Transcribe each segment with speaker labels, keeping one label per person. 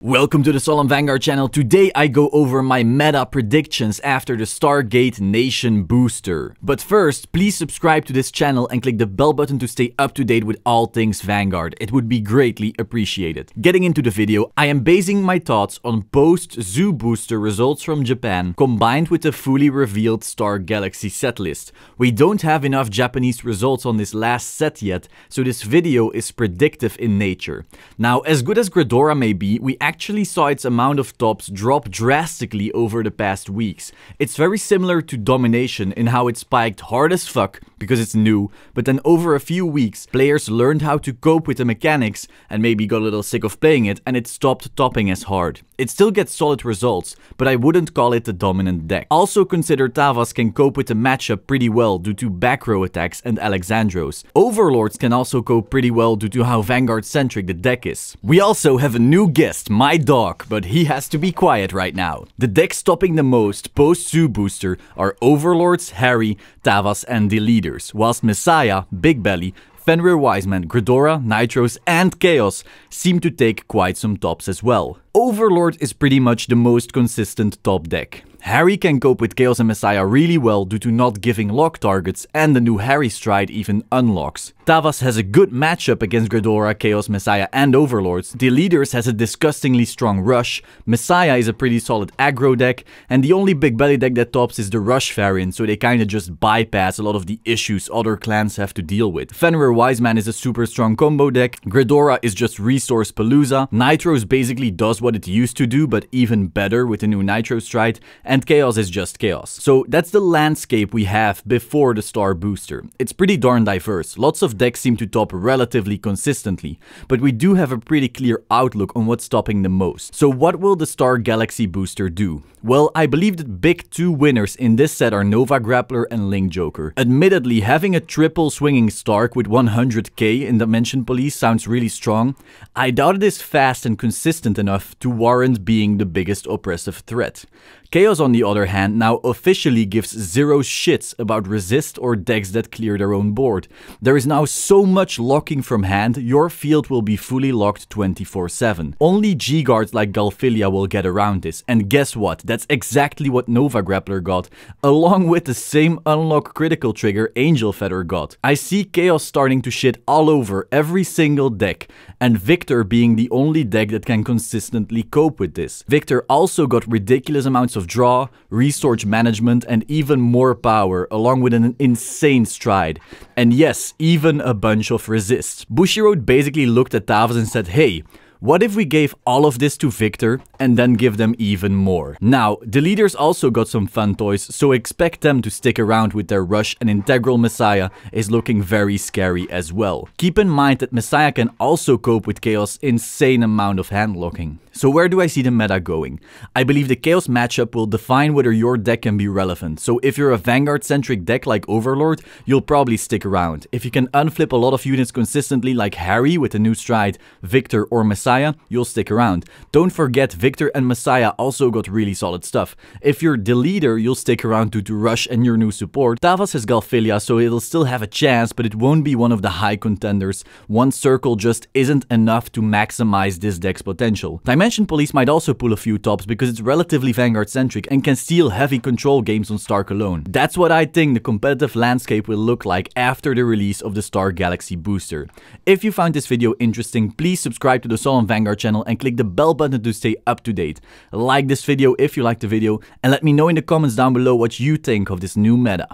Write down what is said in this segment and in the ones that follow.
Speaker 1: Welcome to the Solemn Vanguard channel. Today I go over my meta predictions after the Stargate Nation booster. But first, please subscribe to this channel and click the bell button to stay up to date with all things Vanguard. It would be greatly appreciated. Getting into the video, I am basing my thoughts on post-Zoo booster results from Japan combined with the fully revealed Star Galaxy set list. We don't have enough Japanese results on this last set yet, so this video is predictive in nature. Now, as good as Ghidorah may be, we actually saw its amount of tops drop drastically over the past weeks. It's very similar to Domination in how it spiked hard as fuck because it's new, but then over a few weeks, players learned how to cope with the mechanics and maybe got a little sick of playing it and it stopped topping as hard. It still gets solid results, but I wouldn't call it the dominant deck. Also consider Tavas can cope with the matchup pretty well due to back row attacks and Alexandros. Overlords can also cope pretty well due to how Vanguard-centric the deck is. We also have a new guest, my dog, but he has to be quiet right now. The decks topping the most post-Zoo booster are Overlords, Harry, Tavas and the leaders, whilst Messiah, Big Belly, Fenrir Wiseman, Ghidorah, Nitros and Chaos seem to take quite some tops as well. Overlord is pretty much the most consistent top deck. Harry can cope with Chaos and Messiah really well due to not giving lock targets, and the new Harry Stride even unlocks. Tavas has a good matchup against Ghidorah, Chaos, Messiah and Overlords. The Leaders has a disgustingly strong Rush, Messiah is a pretty solid aggro deck, and the only Big Belly deck that tops is the Rush variant, so they kinda just bypass a lot of the issues other clans have to deal with. Fenrir Wiseman is a super strong combo deck, Ghidorah is just Resource Palooza, Nitros basically does what it used to do, but even better with the new Nitro Stride, and Chaos is just Chaos. So that's the landscape we have before the Star booster. It's pretty darn diverse. Lots of decks seem to top relatively consistently, but we do have a pretty clear outlook on what's topping the most. So what will the Star Galaxy booster do? Well, I believe that big two winners in this set are Nova Grappler and Link Joker. Admittedly, having a triple swinging Stark with 100k in Dimension Police sounds really strong. I doubt it is fast and consistent enough to warrant being the biggest oppressive threat. Chaos, on the other hand, now officially gives zero shits about resist or decks that clear their own board. There is now so much locking from hand, your field will be fully locked 24/7. Only G-guards like Galphilia will get around this, and guess what? That's exactly what Nova Grappler got, along with the same unlock critical trigger Angel Feather got. I see Chaos starting to shit all over every single deck, and Victor being the only deck that can consistently cope with this. Victor also got ridiculous amounts of draw, resource management and even more power, along with an insane stride. And yes, even a bunch of resists. Bushiroad basically looked at Tavas and said, hey, what if we gave all of this to Victor and then give them even more? Now, the leaders also got some fun toys, so expect them to stick around with their Rush, and Integral Messiah is looking very scary as well. Keep in mind that Messiah can also cope with Chaos' insane amount of hand locking. So where do I see the meta going? I believe the Chaos matchup will define whether your deck can be relevant. So if you're a Vanguard-centric deck like Overlord, you'll probably stick around. If you can unflip a lot of units consistently like Harry with a new Stride, Victor or Messiah, you'll stick around. Don't forget, Victor and Messiah also got really solid stuff. If you're the leader, you'll stick around due to Rush and your new support. Tavas has Galphilia, so it'll still have a chance, but it won't be one of the high contenders. One circle just isn't enough to maximize this deck's potential. Dimension Police might also pull a few tops because it's relatively Vanguard-centric and can steal heavy control games on Stark alone. That's what I think the competitive landscape will look like after the release of the Star Galaxy booster. If you found this video interesting, please subscribe to the Solemn Vanguard channel and click the bell button to stay up to date. Like this video if you liked the video and let me know in the comments down below what you think of this new meta.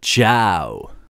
Speaker 1: Ciao!